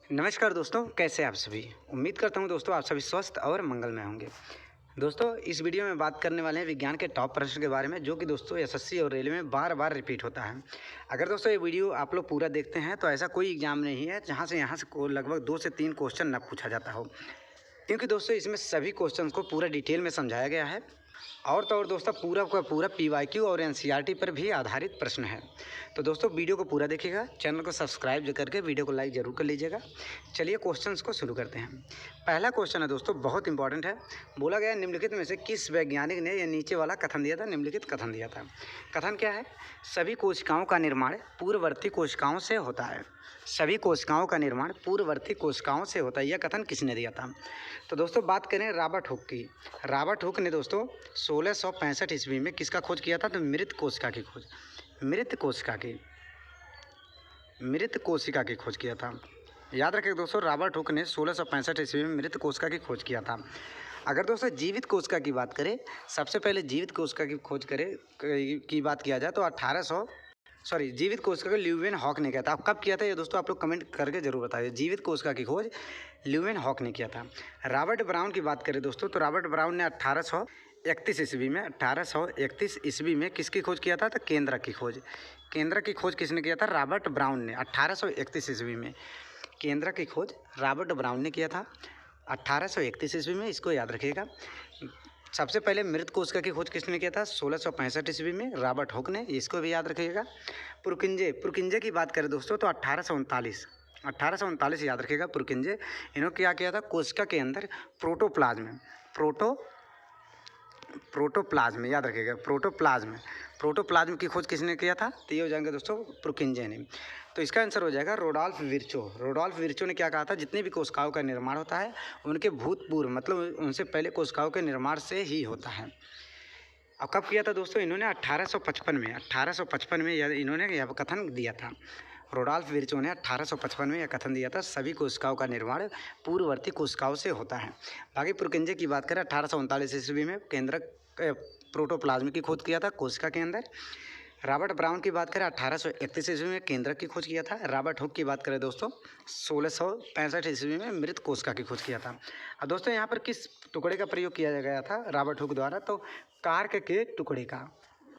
नमस्कार दोस्तों, कैसे आप सभी। उम्मीद करता हूं दोस्तों आप सभी स्वस्थ और मंगलमय होंगे। दोस्तों इस वीडियो में बात करने वाले हैं विज्ञान के टॉप प्रश्न के बारे में, जो कि दोस्तों एसएससी और रेलवे में बार बार रिपीट होता है। अगर दोस्तों ये वीडियो आप लोग पूरा देखते हैं तो ऐसा कोई एग्जाम नहीं है जहाँ से लगभग 2 से 3 क्वेश्चन न पूछा जाता हो, क्योंकि दोस्तों इसमें सभी क्वेश्चन को पूरा डिटेल में समझाया गया है। और तो और दोस्तों पूरा का पूरा पीवाईक्यू और एनसीईआरटी पर भी आधारित प्रश्न है। तो दोस्तों वीडियो को पूरा देखिएगा, चैनल को सब्सक्राइब करके वीडियो को लाइक जरूर कर लीजिएगा। चलिए क्वेश्चंस को शुरू करते हैं। पहला क्वेश्चन है दोस्तों, बहुत इंपॉर्टेंट है। बोला गया निम्नलिखित में से किस वैज्ञानिक ने यह नीचे वाला कथन दिया था। निम्नलिखित कथन दिया था। कथन क्या है? सभी कोशिकाओं का निर्माण पूर्ववर्ती कोशिकाओं से होता है। सभी कोशिकाओं का निर्माण पूर्ववर्ती कोशिकाओं से होता है। यह कथन किसने दिया था? तो दोस्तों बात करें रॉबर्ट हुक की। रॉबर्ट हुक ने दोस्तों 1665 ईस्वी में किसका खोज किया था? तो मृत कोशिका की खोज, मृत कोशिका की खोज किया था। याद रखें दोस्तों, रॉबर्ट हुक ने 1665 ईस्वी में मृत कोशिका की खोज किया था। अगर दोस्तों जीवित कोशिका की बात करें, सबसे पहले जीवित कोशिका की खोज की बात किया जाए तो जीवित कोशिका को ल्यूवेन हॉक ने किया था। अब कब किया था ये दोस्तों आप लोग कमेंट करके जरूर बताइए। जीवित कोशिका की खोज ल्यूवेन हॉक ने किया था। रॉबर्ट ब्राउन की बात करें दोस्तों, तो रॉबर्ट ब्राउन ने 1831 ईस्वी में किसकी खोज किया था? तो केंद्रक की खोज। केंद्रक की खोज किसने किया था? रॉबर्ट ब्राउन ने 1831 ईस्वी में। केंद्रक की खोज रॉबर्ट ब्राउन ने किया था 1831 ईस्वी में। इसको याद रखिएगा। सबसे पहले मृत कोशिका की खोज किसने किया था? 1665 ईस्वी में रॉबर्ट हुक ने। इसको भी याद रखिएगा। पुरकिंजे की बात करें दोस्तों तो 1839 याद रखिएगा। पुरकिंजे इन्होंने क्या किया था? कोशिका के अंदर प्रोटोप्लाज्म याद रखिएगा। प्रोटोप्लाज्म की खोज किसने किया था? तो ये हो जाएंगे दोस्तों पुरकिंजे ने। तो इसका आंसर हो जाएगा रोडोल्फ विर्चो ने क्या कहा था? जितनी भी कोशिकाओं का निर्माण होता है उनके भूतपूर्व मतलब उनसे पहले कोशिकाओं के निर्माण से ही होता है। अब कब किया था दोस्तों? इन्होंने 1855 में इन्होंने यह कथन दिया था। रोडोल्फ विर्चो ने 1855 में यह कथन दिया था, सभी कोशिकाओं का निर्माण पूर्ववर्ती कोशिकाओं से होता है। बाकी पुरकिंजे की बात करें 1839 ईस्वी में केंद्रक प्रोटोप्लाज्म की खोज किया था कोशिका के अंदर। रॉबर्ट ब्राउन की बात करें 1831 ईस्वी में केंद्रक की खोज किया था। रॉबर्ट हुक की बात करें दोस्तों 1665 ईस्वी में मृत कोशिका की खोज किया था। अब दोस्तों यहाँ पर किस टुकड़े का प्रयोग किया गया था रॉबर्ट हुक द्वारा? तो कार्क के टुकड़े का।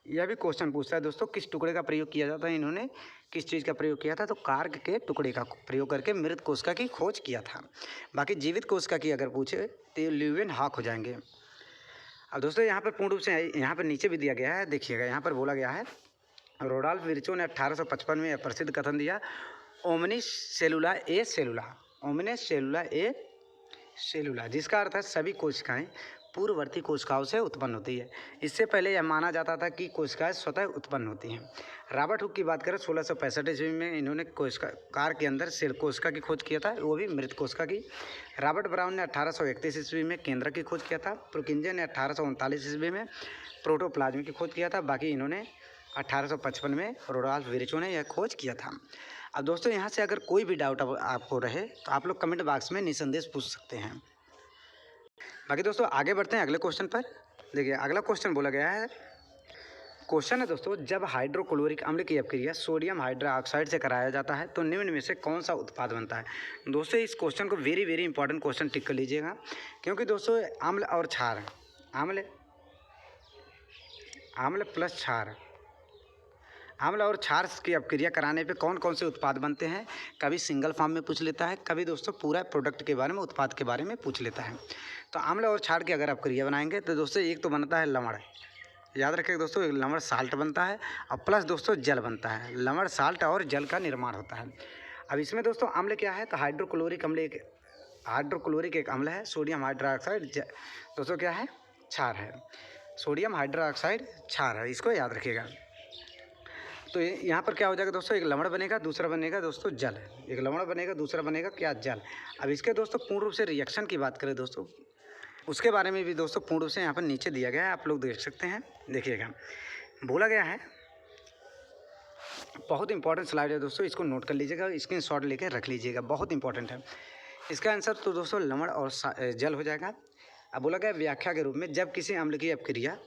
यह भी क्वेश्चन पूछता है दोस्तों, किस टुकड़े का प्रयोग किया जाता है? इन्होंने किस चीज़ का प्रयोग किया था? तो कार्क के टुकड़े का प्रयोग करके मृत कोशिका की खोज किया था। बाकी जीवित कोशिका की अगर पूछे तो ल्यूवेन हॉक हो जाएंगे। अब दोस्तों यहाँ पर पूर्ण रूप से यहाँ पर नीचे भी दिया गया है, देखिएगा। यहाँ पर बोला गया है रोडोल्फ विर्चो ने 1855 में यह प्रसिद्ध कथन दिया, ओमनिस सेलुला, जिसका अर्थ है सभी कोशिकाएं पूर्ववर्ती कोशिकाओं से उत्पन्न होती है। इससे पहले यह माना जाता था कि कोशिकाएं स्वतः उत्पन्न होती हैं। रॉबर्ट हुक की बात करें 1665 ईस्वी में इन्होंने कार के अंदर सेल कोशिका की खोज किया था, वो भी मृत कोशिका की। रॉबर्ट ब्राउन ने 1831 ईस्वी में केंद्रक की खोज किया था। पुरकिंजे ने 1839 ईस्वी में प्रोटोप्लाज्म की खोज किया था। बाकी इन्होंने 1855 में रोडोल्फ विर्चो ने यह खोज किया था। अब दोस्तों यहाँ से अगर कोई भी डाउट आपको रहे तो आप लोग कमेंट बॉक्स में निसंदेह पूछ सकते हैं। बाकी दोस्तों आगे बढ़ते हैं अगले क्वेश्चन पर। देखिए अगला क्वेश्चन बोला गया है, क्वेश्चन है दोस्तों, जब हाइड्रोक्लोरिक अम्ल की अपक्रिया सोडियम हाइड्रोक्साइड से कराया जाता है तो निम्न में से कौन सा उत्पाद बनता है? दोस्तों इस क्वेश्चन को वेरी इंपॉर्टेंट क्वेश्चन टिक कर लीजिएगा, क्योंकि दोस्तों अम्ल और क्षार, अम्ल प्लस क्षार, अम्ल और क्षार की अपक्रिया कराने पे कौन कौन से उत्पाद बनते हैं, कभी सिंगल फॉर्म में पूछ लेता है, कभी दोस्तों पूरा प्रोडक्ट के बारे में, उत्पाद के बारे में पूछ लेता है। तो अम्ल और क्षार की अगर अपक्रिया बनाएंगे तो दोस्तों एक तो बनता है लवण, याद रखिए दोस्तों, लवण साल्ट बनता है, और प्लस दोस्तों जल बनता है। लवण साल्ट और जल का निर्माण होता है। अब इसमें दोस्तों अम्ल क्या है? तो हाइड्रोक्लोरिक एक अम्ल है। सोडियम हाइड्रोक्साइड दोस्तों क्या है? क्षार है। सोडियम हाइड्रोक्साइड क्षार है, इसको याद रखिएगा। तो यहाँ पर क्या हो जाएगा दोस्तों? एक लवण बनेगा, दूसरा बनेगा दोस्तों जल। एक लवण बनेगा, दूसरा बनेगा क्या? जल। अब इसके दोस्तों पूर्ण रूप से रिएक्शन की बात करें दोस्तों, उसके बारे में भी दोस्तों पूर्ण रूप से यहाँ पर नीचे दिया गया है, आप लोग देख सकते हैं। देखिएगा बोला गया है, बहुत इंपॉर्टेंट स्लाइड है दोस्तों, इसको नोट कर लीजिएगा, स्क्रीनशॉट लेके रख लीजिएगा, बहुत इंपॉर्टेंट है। इसका आंसर तो दोस्तों लवण और जल हो जाएगा। अब बोला गया व्याख्या के रूप में, जब किसी अम्ल की अपक्रिया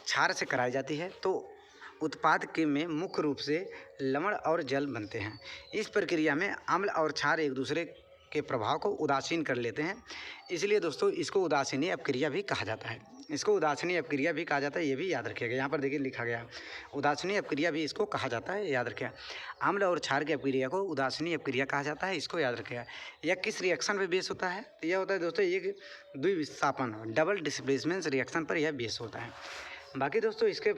क्षार से कराई जाती है तो उत्पाद के में मुख्य रूप से लवण और जल बनते हैं। इस प्रक्रिया में अम्ल और क्षार एक दूसरे के प्रभाव को उदासीन कर लेते हैं, इसलिए दोस्तों इसको उदासीनी अपक्रिया भी कहा जाता है। इसको उदासीनी अपक्रिया भी कहा जाता है, ये भी याद रखिएगा। यहाँ पर देखिए लिखा गया उदासीनी अपक्रिया भी इसको कहा जाता है, याद रखिएगा। अम्ल और क्षार की अपक्रिया को उदासीनी अपक्रिया कहा जाता है, इसको याद रखिएगा। यह किस रिएक्शन पे बेस होता है? तो यह होता है दोस्तों एक द्विविस्थापन डबल डिस्प्लेसमेंट रिएक्शन पर यह बेस होता है। बाकी दोस्तों इसके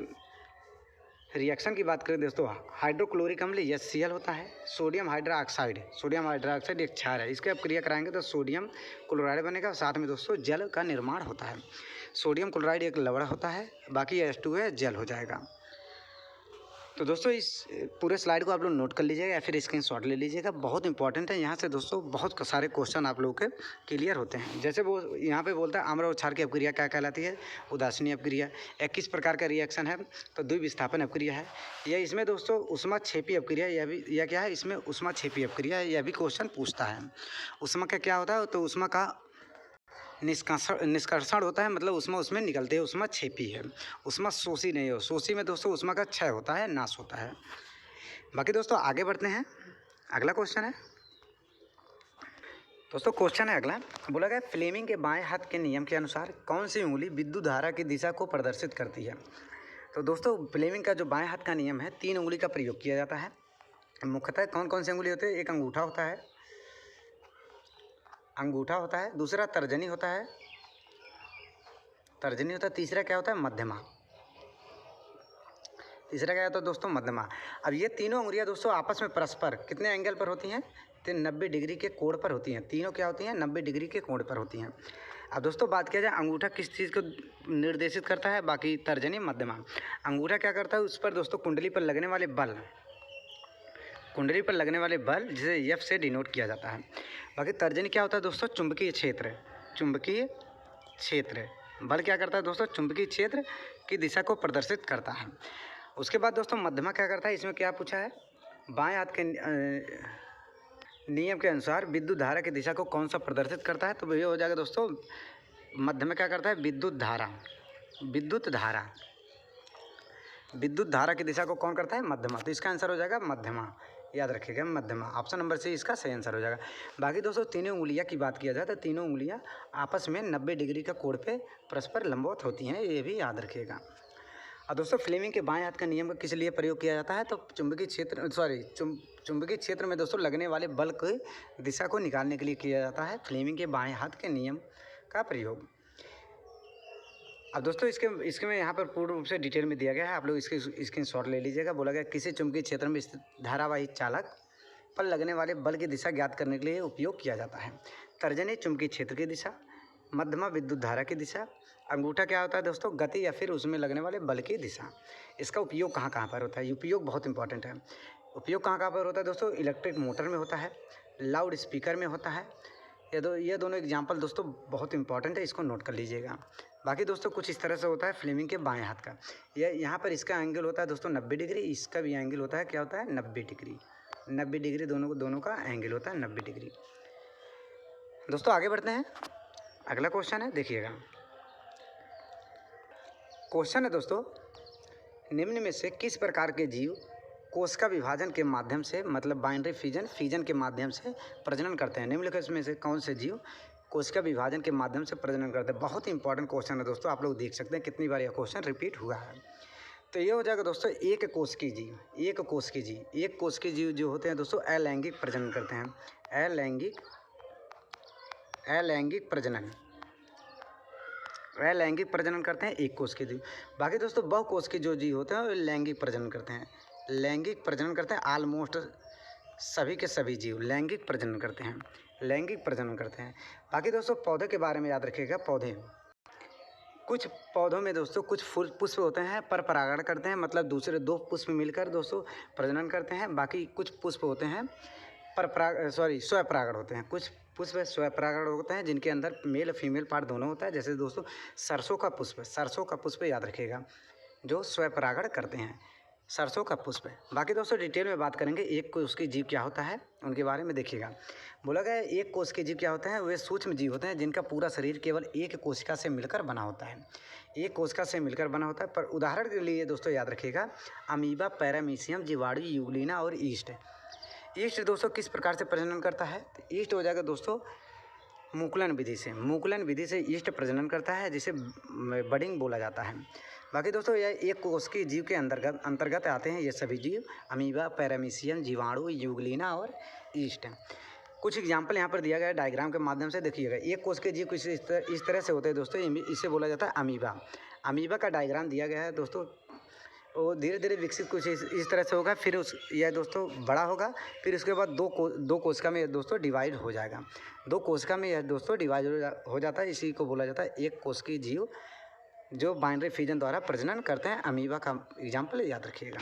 रिएक्शन की बात करें दोस्तों, हाइड्रोक्लोरिक अम्ल HCl होता है, सोडियम हाइड्रोक्साइड एक क्षार है, इसके अपक्रिया कराएंगे तो सोडियम क्लोराइड बनेगा, साथ में दोस्तों जल का निर्माण होता है। सोडियम क्लोराइड एक लवण होता है, बाकी H2 है जल हो जाएगा। तो दोस्तों इस पूरे स्लाइड को आप लोग नोट कर लीजिएगा या फिर स्क्रीनशॉट ले लीजिएगा, बहुत इंपॉर्टेंट है। यहाँ से दोस्तों बहुत सारे क्वेश्चन आप लोगों के क्लियर होते हैं। जैसे वो यहाँ पे बोलता है अम्ल और क्षार की अपक्रिया क्या कहलाती है? उदासीनी अपक्रिया। किस प्रकार का रिएक्शन है? तो द्विविस्थापन अपक्रिया है। यह इसमें दोस्तों ऊष्माक्षेपी अपक्रिया, यह क्या है? इसमें ऊष्माक्षेपी अपक्रिया, यह भी क्वेश्चन पूछता है। ऊष्मा का क्या होता है? तो ऊष्मा का निष्कर्षण होता है, मतलब उसमें निकलते हैं, ऊष्माक्षेपी है। ऊष्मा शोषी नहीं हो, शोषी में दोस्तों ऊष्मा का क्षय होता है, नाश होता है। बाकी दोस्तों आगे बढ़ते हैं, अगला क्वेश्चन है दोस्तों। क्वेश्चन है अगला, बोला गया फ्लेमिंग के बाएं हाथ के नियम के अनुसार कौन सी उंगली विद्युत धारा की दिशा को प्रदर्शित करती है? तो दोस्तों फ्लेमिंग का जो बाएं हाथ का नियम है, 3 उंगली का प्रयोग किया जाता है। मुख्यतः कौन कौन सी उंगली होती है? एक अंगूठा होता है, दूसरा तर्जनी होता है, तीसरा क्या होता है? मध्यमा। दोस्तों मध्यमा। अब ये तीनों उंगलियां दोस्तों आपस में परस्पर कितने एंगल पर होती हैं? तो 90 डिग्री के कोण पर होती हैं। तीनों क्या होती हैं? 90 डिग्री के कोण पर होती हैं। अब दोस्तों बात किया जाए अंगूठा किस चीज़ को निर्देशित करता है, बाकी तर्जनी मध्यमा। अंगूठा क्या करता है? उस पर दोस्तों कुंडली पर लगने वाले बल जिसे F से डिनोट किया जाता है। बाकी तर्जनी क्या होता है दोस्तों? चुंबकीय क्षेत्र। बल क्या करता है दोस्तों? चुंबकीय क्षेत्र की दिशा को प्रदर्शित करता है। उसके बाद दोस्तों मध्यमा क्या करता है? इसमें क्या पूछा है? बाएं हाथ के नियम के अनुसार विद्युत धारा की दिशा को कौन सा प्रदर्शित करता है? तो ये हो जाएगा दोस्तों मध्यमा क्या करता है? विद्युत धारा की दिशा को कौन करता है? मध्यमा। तो इसका आंसर हो जाएगा मध्यमा, याद रखिएगा मध्यमा। ऑप्शन नंबर C इसका सही आंसर हो जाएगा। बाकी दोस्तों तीनों उंगलियां की बात किया जाए तो तीनों उंगलियां आपस में 90 डिग्री का कोण पे परस्पर लंबवत होती हैं, ये भी याद रखिएगा। और दोस्तों फ्लेमिंग के बाएं हाथ का नियम का किस लिए प्रयोग किया जाता है? तो चुंबकीय क्षेत्र में दोस्तों लगने वाले बल की दिशा को निकालने के लिए किया जाता है फ्लेमिंग के बाएं हाथ के नियम का प्रयोग। अब दोस्तों इसके में यहाँ पर पूर्ण रूप से डिटेल में दिया गया है, आप लोग इसके स्क्रीनशॉट ले लीजिएगा। बोला गया किसी चुंबकीय क्षेत्र में स्थित धारावाही चालक पर लगने वाले बल की दिशा ज्ञात करने के लिए उपयोग किया जाता है। तर्जनी चुंबकीय क्षेत्र की दिशा, मध्यमा विद्युत धारा की दिशा, अंगूठा क्या होता है दोस्तों? गति या फिर उसमें लगने वाले बल की दिशा। इसका उपयोग कहाँ कहाँ पर होता है? उपयोग बहुत इंपॉर्टेंट है। उपयोग कहाँ कहाँ पर होता है दोस्तों? इलेक्ट्रिक मोटर में होता है, लाउड स्पीकर में होता है। ये दोनों एग्जाम्पल दोस्तों बहुत इंपॉर्टेंट है, इसको नोट कर लीजिएगा। बाकी दोस्तों कुछ इस तरह से होता है फ्लेमिंग के बाएं हाथ का। यहाँ पर इसका एंगल होता है दोस्तों 90 डिग्री, इसका भी एंगल होता है, क्या होता है? 90 डिग्री। दोनों का एंगल होता है 90 डिग्री। दोस्तों आगे बढ़ते हैं, अगला क्वेश्चन है, देखिएगा। क्वेश्चन है दोस्तों, निम्न में से किस प्रकार के जीव कोशिका विभाजन के माध्यम से, मतलब बाइनरी फिजन के माध्यम से प्रजनन करते हैं? निम्नलिखित में से कौन से जीव कोशिका विभाजन के माध्यम से प्रजनन करते हैं? बहुत ही इंपॉर्टेंट क्वेश्चन है दोस्तों, आप लोग देख सकते हैं कितनी बार यह क्वेश्चन रिपीट हुआ है। तो ये हो जाएगा दोस्तों एक कोश के जीव जो होते हैं दोस्तों अलैंगिक प्रजनन करते हैं। अलैंगिक प्रजनन करते हैं एक कोश के जीव। बाकी दोस्तों बहुकोश के जो जीव होते हैं वो लैंगिक प्रजनन करते हैं। ऑलमोस्ट सभी के सभी जीव लैंगिक प्रजनन करते हैं। बाकी दोस्तों पौधे के बारे में याद रखिएगा। कुछ पौधों में दोस्तों कुछ फूल पुष्प होते हैं पर परागण करते हैं, मतलब दूसरे 2 पुष्प मिलकर दोस्तों प्रजनन करते हैं। बाकी कुछ पुष्प होते हैं स्वपरागण होते हैं। कुछ पुष्प स्वपरागण होते हैं जिनके अंदर मेल और फीमेल पार्ट दोनों होता है। जैसे दोस्तों सरसों का पुष्प याद रखिएगा, जो स्वपरागण करते हैं, सरसों का पुष्प। बाकी दोस्तों डिटेल में बात करेंगे एक कोश के जीव क्या होता है उनके बारे में, देखिएगा। बोला गया एक कोश के जीव क्या होते हैं? वे सूक्ष्म जीव होते हैं जिनका पूरा शरीर केवल एक कोशिका से मिलकर बना होता है। पर उदाहरण के लिए दोस्तों याद रखिएगा अमीबा, पैरामीशियम, जीवाणु, यूग्लिना और ईस्ट। ईस्ट दोस्तों किस प्रकार से प्रजनन करता है? तो ईस्ट हो जाएगा दोस्तों मुकुलन विधि से। मुकुलन विधि से ईस्ट प्रजनन करता है, जिसे बडिंग बोला जाता है। बाकी दोस्तों यह एक कोशिकीय जीव के अंतर्गत आते हैं ये सभी जीव, अमीबा, पैरामीशियम, जीवाणु, यूग्लिना और ईस्ट। कुछ एग्जाम्पल यहाँ पर दिया गया है डायग्राम के माध्यम से, देखिएगा। एक कोशिकीय जीव कुछ इस तरह से होते हैं दोस्तों, इसे बोला जाता है अमीबा। अमीबा का डायग्राम दिया गया है दोस्तों। वो धीरे धीरे विकसित कुछ इस तरह से होगा, फिर यह दोस्तों बड़ा होगा, फिर उसके बाद दो कोशिका में दोस्तों डिवाइड हो जाएगा। 2 कोशिका में यह दोस्तों डिवाइड हो जाता है, इसी को बोला जाता है एक कोशिकीय जीव जो बाइनरी फिजन द्वारा प्रजनन करते हैं। अमीबा का एग्जाम्पल याद रखिएगा।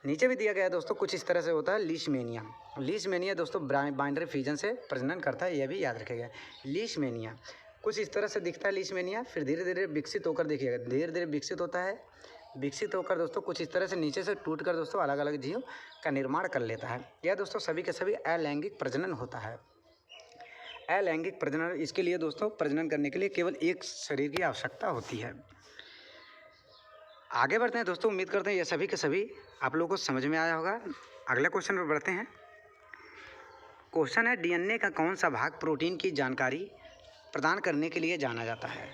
नीचे भी दिया गया है दोस्तों, कुछ इस तरह से होता है लीशमेनिया। लीशमेनिया दोस्तों बाइनरी फिजन से प्रजनन करता है, यह भी याद रखिएगा। लीशमेनिया कुछ इस तरह से दिखता है लीशमेनिया, फिर धीरे धीरे विकसित होकर, देखिएगा धीरे धीरे विकसित होता है, विकसित होकर दोस्तों कुछ इस तरह से नीचे से टूटकर दोस्तों अलग अलग जीव का निर्माण कर लेता है। यह दोस्तों सभी के सभी अलैंगिक प्रजनन होता है। अलैंगिक प्रजनन, इसके लिए दोस्तों प्रजनन करने के लिए केवल एक शरीर की आवश्यकता होती है। आगे बढ़ते हैं दोस्तों, उम्मीद करते हैं ये सभी के सभी आप लोगों को समझ में आया होगा। अगले क्वेश्चन पर बढ़ते हैं। क्वेश्चन है, डीएनए का कौन सा भाग प्रोटीन की जानकारी प्रदान करने के लिए जाना जाता है?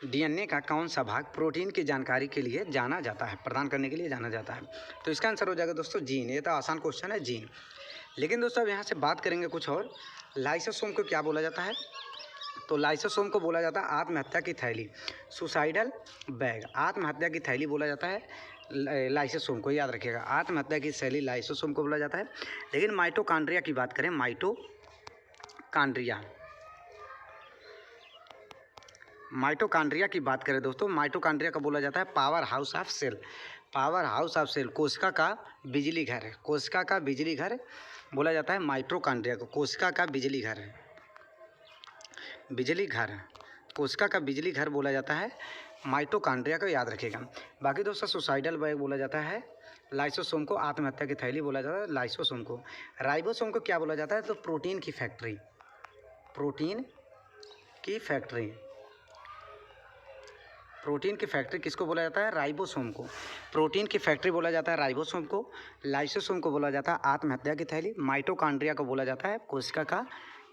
डीएनए का कौन सा भाग प्रोटीन की जानकारी के लिए जाना जाता है, प्रदान करने के लिए जाना जाता है? तो इसका आंसर हो जाएगा दोस्तों जीन। ये तो आसान क्वेश्चन है, जीन। लेकिन दोस्तों अब यहाँ से बात करेंगे कुछ और। लाइसोसोम को क्या बोला जाता है? तो लाइसोसोम को बोला जाता है आत्महत्या की थैली, सुसाइडल बैग। आत्महत्या की थैली बोला जाता है लाइसोसोम को, याद रखिएगा। आत्महत्या की थैली लाइसोसोम को बोला जाता है। लेकिन माइटोकॉन्ड्रिया की बात करें, माइटोकॉन्ड्रिया की बात करें दोस्तों, माइटोकॉन्ड्रिया का बोला जाता है power house of cell. Power house of cell, कोशिका का बिजली घर है। कोशिका का बिजली घर बोला जाता है माइटोकॉन्ड्रिया को। कोशिका का बिजली घर, बिजली घर, कोशिका का बिजली घर बोला जाता है माइटोकॉन्ड्रिया को, याद रखिएगा। बाकी दोस्तों सुसाइडल बैग बोला जाता है लाइसोसोम को। आत्महत्या की थैली बोला जाता है लाइसोसोम को। राइबोसोम को क्या बोला जाता है? तो प्रोटीन की फैक्ट्री, प्रोटीन की फैक्ट्री। प्रोटीन की फैक्ट्री किसको बोला जाता है? राइबोसोम को। प्रोटीन की फैक्ट्री बोला जाता है राइबोसोम को। लाइसोसोम को बोला जाता है आत्महत्या की थैली। माइटोकॉन्ड्रिया को बोला जाता है कोशिका का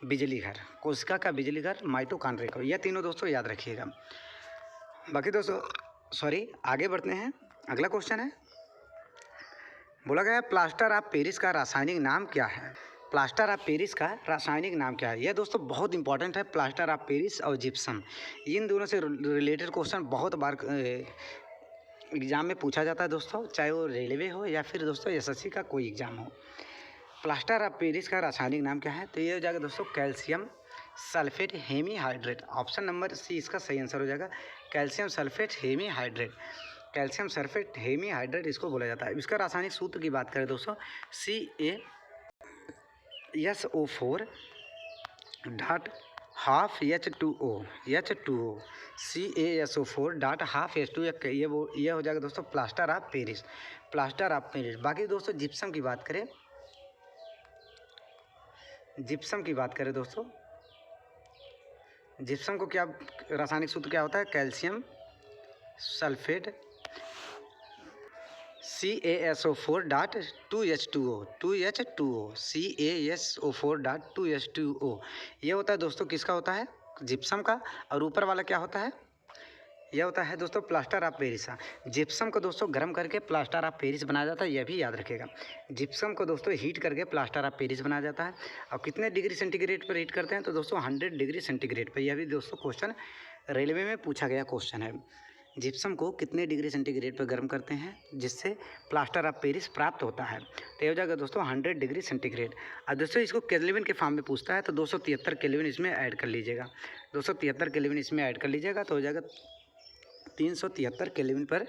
बिजली घर। कोशिका का बिजली घर माइटोकॉन्ड्रिया को। यह तीनों दोस्तों याद रखिएगा। बाकी दोस्तों आगे बढ़ते हैं। अगला क्वेश्चन है, बोला गया प्लास्टर ऑफ पेरिस का रासायनिक नाम क्या है? प्लास्टर ऑफ पेरिस का रासायनिक नाम क्या है? यह दोस्तों बहुत इंपॉर्टेंट है। प्लास्टर ऑफ पेरिस और जिप्सम, इन दोनों से रिलेटेड क्वेश्चन बहुत बार एग्जाम में पूछा जाता है दोस्तों, चाहे वो रेलवे हो या फिर दोस्तों एसएससी का कोई एग्जाम हो। प्लास्टर ऑफ पेरिस का रासायनिक नाम क्या है? तो ये हो जाएगा दोस्तों calcium sulphate hemihydrate. Option number C इसका सही आंसर हो जाएगा, calcium sulphate hemihydrate. Calcium sulphate hemihydrate इसको बोला जाता है। इसका रासायनिक सूत्र की बात करें दोस्तों, CaSO4 dot half H2O, CaSO4 dot half H2O, ये हो जाएगा दोस्तों plaster of Paris, plaster of Paris. बाकी दोस्तों जिप्सम की बात करें, जिप्सम की बात करें दोस्तों, जिप्सम को क्या रासायनिक सूत्र क्या होता है? Calcium sulphate CaSO4 dot 2H2O, CaSO4 dot 2H2O। ये होता है दोस्तों किसका होता है? जिप्सम का। और ऊपर वाला क्या होता है? यह होता है दोस्तों प्लास्टर ऑफ पेरिस। जिप्सम को दोस्तों गर्म करके प्लास्टर ऑफ पेरिस बनाया जाता है, यह भी याद रखेगा। जिप्सम को दोस्तों हीट करके प्लास्टर ऑफ पेरिस बनाया जाता है। और कितने डिग्री सेंटीग्रेड पर हीट करते हैं? तो दोस्तों 100 डिग्री सेंटीग्रेड पर। यह भी दोस्तों क्वेश्चन रेलवे में पूछा गया क्वेश्चन है। जिप्सम को कितने डिग्री सेंटीग्रेड पर गर्म करते हैं जिससे प्लास्टर ऑफ पेरिस प्राप्त होता है? तो ये हो जाएगा दोस्तों 100 डिग्री सेंटीग्रेड। और दोस्तों इसको केल्विन के फॉर्म में पूछता है, तो 273 केल्विन इसमें ऐड कर लीजिएगा। 273 केल्विन इसमें ऐड कर लीजिएगा, तो हो जाएगा 373 केल्विन पर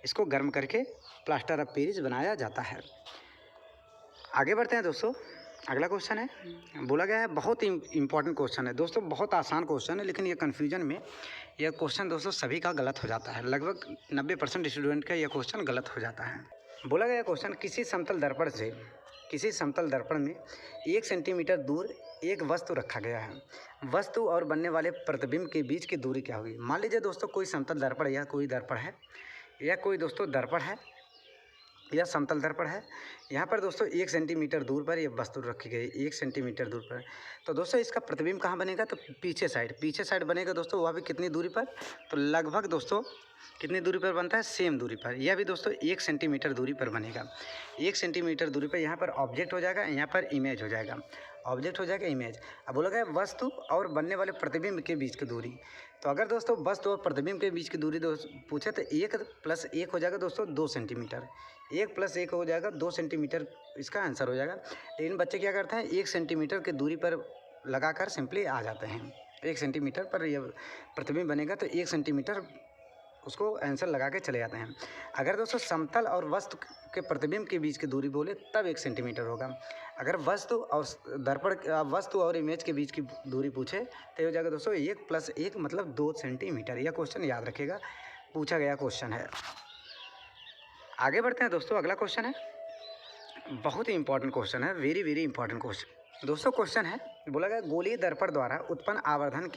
इसको गर्म करके प्लास्टर ऑफ पेरिस बनाया जाता है। आगे बढ़ते हैं दोस्तों। अगला क्वेश्चन है, बोला गया है बहुत ही इंपॉर्टेंट क्वेश्चन है दोस्तों, बहुत आसान क्वेश्चन है, लेकिन ये कन्फ्यूजन में यह क्वेश्चन दोस्तों सभी का गलत हो जाता है। लगभग 90% स्टूडेंट का यह क्वेश्चन गलत हो जाता है। बोला गया क्वेश्चन, किसी समतल दर्पण में 1 सेंटीमीटर दूर एक वस्तु रखा गया है। वस्तु और बनने वाले प्रतिबिंब के बीच की दूरी क्या होगी? मान लीजिए दोस्तों कोई समतल दर्पण या कोई दर्पण है, या कोई दोस्तों दर्पण है, यह समतल दर्पण है। यहाँ पर दोस्तों 1 सेंटीमीटर दूर पर यह वस्तु रखी गई, 1 सेंटीमीटर दूर पर। तो दोस्तों इसका प्रतिबिंब कहाँ बनेगा, तो पीछे साइड बनेगा दोस्तों, वह भी कितनी दूरी पर, तो लगभग दोस्तों कितनी दूरी पर बनता है, सेम दूरी पर। यह भी दोस्तों 1 सेंटीमीटर दूरी पर बनेगा। 1 सेंटीमीटर दूरी पर यहाँ पर ऑब्जेक्ट हो जाएगा, यहाँ पर इमेज हो जाएगा, ऑब्जेक्ट हो जाएगा इमेज। अब बोला गया वस्तु और बनने वाले प्रतिबिंब के बीच की दूरी। तो अगर दोस्तों वस्तु और प्रतिबिंब के बीच की दूरी पूछे तो 1 + 1 हो जाएगा दोस्तों 2 सेंटीमीटर। 1 + 1 हो जाएगा 2 सेंटीमीटर, इसका आंसर हो जाएगा। लेकिन बच्चे क्या करते हैं, 1 सेंटीमीटर की दूरी पर लगाकर सिंपली आ जाते हैं। 1 सेंटीमीटर पर यह प्रतिबिंब बनेगा तो 1 सेंटीमीटर उसको आंसर लगा के चले जाते हैं। अगर दोस्तों समतल और वस्तु के प्रतिबिंब के बीच की दूरी बोले तब 1 सेंटीमीटर होगा। अगर वस्तु और इमेज के बीच की दूरी पूछे तो हो जाएगा दोस्तों 1 + 1 मतलब 2 सेंटीमीटर। यह क्वेश्चन याद रखिएगा, पूछा गया क्वेश्चन है। आगे बढ़ते हैं दोस्तों, अगला क्वेश्चन है, बहुत ही इंपॉर्टेंट क्वेश्चन है, वेरी वेरी इंपॉर्टेंट क्वेश्चन। दोस्तों क्वेश्चन है, बोला गया गोलीय दर्पण द्वारा उत्पन्न आवर्धन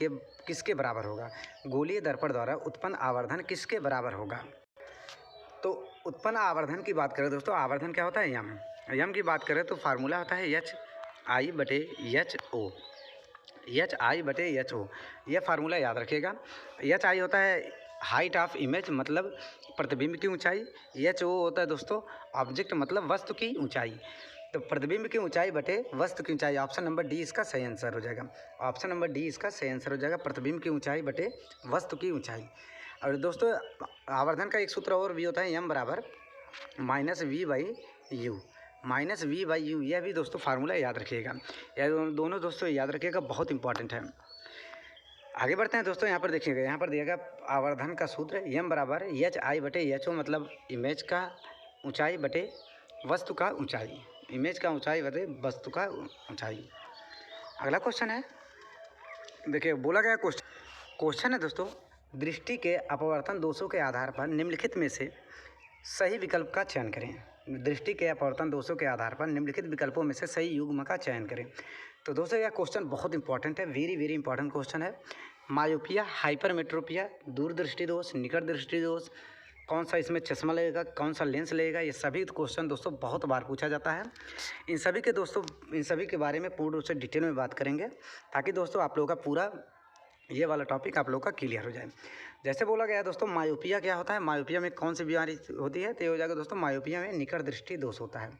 किसके बराबर होगा। गोलीय दर्पण द्वारा उत्पन्न आवर्धन किसके बराबर होगा। तो उत्पन्न आवर्धन की बात करें दोस्तों, आवर्धन क्या होता है, यम की बात करें तो फार्मूला होता है HI/HO। HI/HO यह फार्मूला याद रखिएगा। HI होता है हाइट ऑफ इमेज मतलब प्रतिबिंब की ऊंचाई। HO होता है दोस्तों ऑब्जेक्ट मतलब वस्तु की ऊंचाई। तो प्रतिबिंब की ऊंचाई बटे वस्तु की ऊंचाई, ऑप्शन नंबर डी इसका सही आंसर हो जाएगा। ऑप्शन नंबर डी इसका सही आंसर हो जाएगा, प्रतिबिंब की ऊंचाई बटे वस्तु की ऊंचाई। और दोस्तों आवर्धन का एक सूत्र और भी होता है, m बराबर -v/u। यह भी दोस्तों फार्मूला याद रखिएगा। यह दोनों दोस्तों याद रखिएगा, बहुत इंपॉर्टेंट है। आगे बढ़ते हैं दोस्तों, यहाँ पर देखिएगा, यहाँ पर दिया गया आवर्धन का सूत्र m बराबर HI/HO मतलब इमेज का ऊंचाई बटे वस्तु का ऊंचाई, इमेज का ऊंचाई बटे वस्तु का ऊंचाई। अगला क्वेश्चन है, देखिए बोला गया क्वेश्चन है दोस्तों, दृष्टि के अपवर्तन दोषों के आधार पर निम्नलिखित में से सही विकल्प का चयन करें। दृष्टि के अपवर्तन दोषों के आधार पर निम्नलिखित विकल्पों में से सही युग्म का चयन करें। तो दोस्तों यह क्वेश्चन बहुत इंपॉर्टेंट है, वेरी वेरी इंपॉर्टेंट क्वेश्चन है। मायोपिया, हाइपरमेट्रोपिया, दूरदृष्टि दोष, निकट दृष्टि दोष, कौन सा इसमें चश्मा लगेगा, कौन सा लेंस लगेगा, ये सभी क्वेश्चन दोस्तों बहुत बार पूछा जाता है। इन सभी के बारे में पूर्ण रूप से डिटेल में बात करेंगे, ताकि दोस्तों आप लोगों का पूरा ये वाला टॉपिक आप लोगों का क्लियर हो जाए। जैसे बोला गया दोस्तों, मायोपिया क्या होता है, मायोपिया में कौन सी बीमारी होती है, तो ये हो जाएगा दोस्तों, मायोपिया में निकट दृष्टि दोष होता है।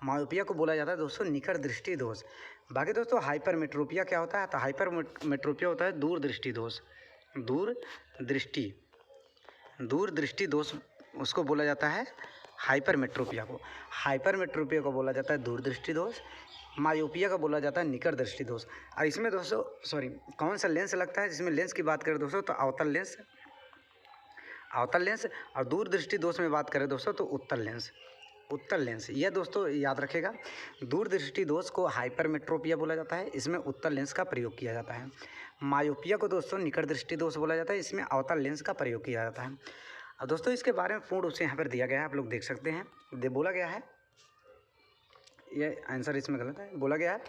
मायोपिया को बोला जाता है दोस्तों निकट दृष्टि दोष। बाकी दोस्तों हाइपरमेट्रोपिया क्या होता है, तो हाइपरमेट्रोपिया होता है दूरदृष्टि दोष। दूरदृष्टि दोष उसको बोला जाता है हाइपरमेट्रोपिया को बोला जाता है दूरदृष्टि दोष। मायोपिया का बोला जाता है निकट दृष्टि दोष। और इसमें दोस्तों कौन सा लेंस लगता है, जिसमें लेंस की बात करें दोस्तों तो अवतल लेंस, और दूरदृष्टि दोष में बात करें दोस्तों तो उत्तल लेंस। यह दोस्तों याद रखेगा, दूरदृष्टि दोष को हाइपरमेट्रोपिया बोला जाता है, इसमें उत्तल लेंस का प्रयोग किया जाता है। मायोपिया को दोस्तों निकट दृष्टि दोष बोला जाता है, इसमें अवतल लेंस का प्रयोग किया जाता है। और दोस्तों इसके बारे में पूर्ण रूप से यहाँ पर दिया गया है, आप लोग देख सकते हैं। बोला गया है, ये आंसर इसमें गलत है। बोला गया है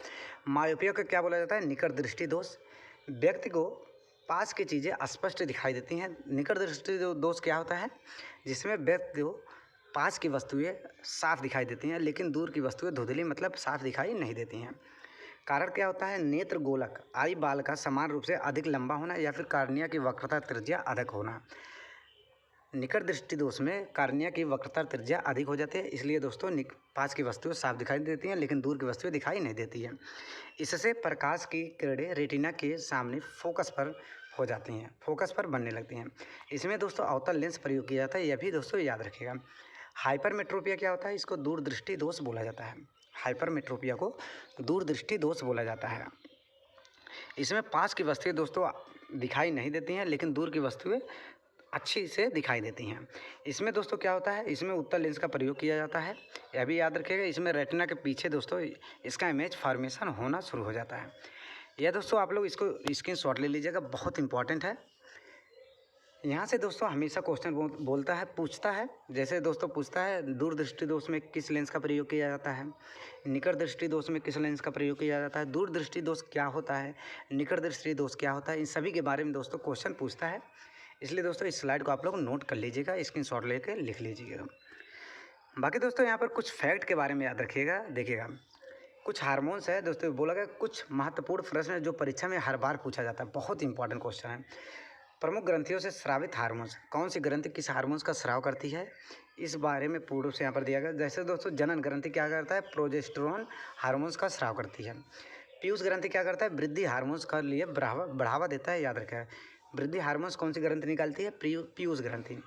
मायोपिया को क्या बोला जाता है, निकट दृष्टि दोष। व्यक्ति को पास की चीज़ें स्पष्ट दिखाई देती हैं। निकट दृष्टि दोष क्या होता है, जिसमें व्यक्ति को पास की वस्तुएं साफ दिखाई देती हैं, लेकिन दूर की वस्तुएं धुंधली मतलब साफ दिखाई नहीं देती हैं। कारण क्या होता है, नेत्र गोलक आई बाल का समान रूप से अधिक लंबा होना, या फिर कार्निया की वक्रता त्रिज्या अधिक होना। निकट दृष्टि दोष में कार्निया की वक्रता त्रिज्या अधिक हो जाती है, इसलिए दोस्तों पास की वस्तुएं साफ दिखाई देती हैं, लेकिन दूर की वस्तुएं दिखाई नहीं देती हैं। इससे प्रकाश की किरणें रेटिना के सामने फोकस पर हो जाती हैं, फोकस पर बनने लगती हैं। इसमें दोस्तों अवतल लेंस प्रयोग किया जाता है, यह भी दोस्तों याद रखिएगा। हाइपरमेट्रोपिया क्या होता है, इसको दूरदृष्टि दोष बोला जाता है। हाइपरमेट्रोपिया को दूरदृष्टि दोष बोला जाता है। इसमें पास की वस्तुएं दोस्तों दिखाई नहीं देती हैं, लेकिन दूर की वस्तुएं अच्छी से दिखाई देती हैं। इसमें दोस्तों क्या होता है, इसमें उत्तल लेंस का प्रयोग किया जाता है, यह भी याद रखिएगा। इसमें रेटिना के पीछे दोस्तों इसका इमेज फॉर्मेशन होना शुरू हो जाता है। यह दोस्तों आप लोग इसको स्क्रीनशॉट ले लीजिएगा, बहुत इंपॉर्टेंट है। यहाँ से दोस्तों हमेशा क्वेश्चन बोलता है, पूछता है। जैसे दोस्तों पूछता है दूरदृष्टि दोष में किस लेंस का प्रयोग किया जाता है, निकट दृष्टि दोष में किस लेंस का प्रयोग किया जाता है, दूरदृष्टि दोष क्या होता है, निकट दृष्टि दोष क्या होता है, इन सभी के बारे में दोस्तों क्वेश्चन पूछता है। इसलिए दोस्तों इस स्लाइड को आप लोग नोट कर लीजिएगा, स्क्रीनशॉट लेकर लिख लीजिएगा। बाकी दोस्तों यहाँ पर कुछ फैक्ट के बारे में याद रखिएगा, देखिएगा कुछ हार्मोन्स है दोस्तों, बोला गया कुछ महत्वपूर्ण प्रश्न है जो परीक्षा में हर बार पूछा जाता है, बहुत इंपॉर्टेंट क्वेश्चन है। प्रमुख ग्रंथियों से स्रावित हार्मोन्स, कौन सी ग्रंथि किस हार्मोन्स का स्राव करती है, इस बारे में पूर्ण रूप से यहाँ पर दिया गया। जैसे दोस्तों जनन ग्रंथि क्या करता है, प्रोजेस्टेरोन हार्मोन्स का स्राव करती है। पीयूष ग्रंथि क्या करता है, वृद्धि हार्मोन्स का लिए बढ़ावा देता है, याद रखें। वृद्धि हार्मोन्स कौन सी ग्रंथि निकालती है, पीयूष ग्रंथि।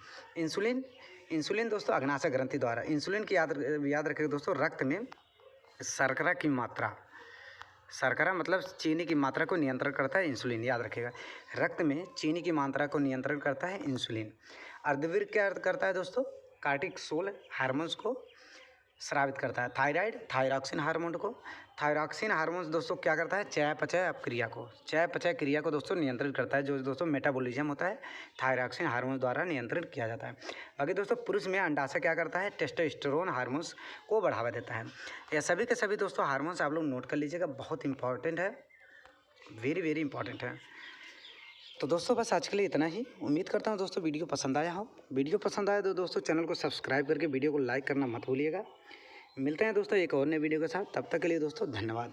इंसुलिन दोस्तों अग्नाशय ग्रंथि द्वारा। इंसुलिन की याद रखें दोस्तों, रक्त में शर्करा की मात्रा, शर्करा मतलब चीनी की मात्रा को नियंत्रण करता है इंसुलिन, याद रखिएगा। रक्त में चीनी की मात्रा को नियंत्रण करता है इंसुलिन। अर्धवीर क्या करता है दोस्तों, कार्टिसोल हार्मोन्स को स्रावित करता है। थायराइड थायरॉक्सिन हार्मोन को, थायरॉक्सिन हार्मोन दोस्तों क्या करता है, चयापचय क्रिया को दोस्तों नियंत्रित करता है, जो दोस्तों मेटाबॉलिज्म होता है थायरॉक्सिन हार्मोन द्वारा नियंत्रित किया जाता है। बाकी दोस्तों पुरुष में अंडाशय क्या करता है, टेस्टोस्टेरोन हार्मोन्स को बढ़ावा देता है। यह सभी के सभी दोस्तों हार्मोन्स आप लोग नोट कर लीजिएगा, बहुत इंपॉर्टेंट है, वेरी इंपॉर्टेंट है। तो दोस्तों बस आज के लिए इतना ही। उम्मीद करता हूँ दोस्तों वीडियो पसंद आया हो। वीडियो पसंद आया तो दोस्तों चैनल को सब्सक्राइब करके वीडियो को लाइक करना मत भूलिएगा। मिलते हैं दोस्तों एक और नए वीडियो के साथ, तब तक के लिए दोस्तों धन्यवाद।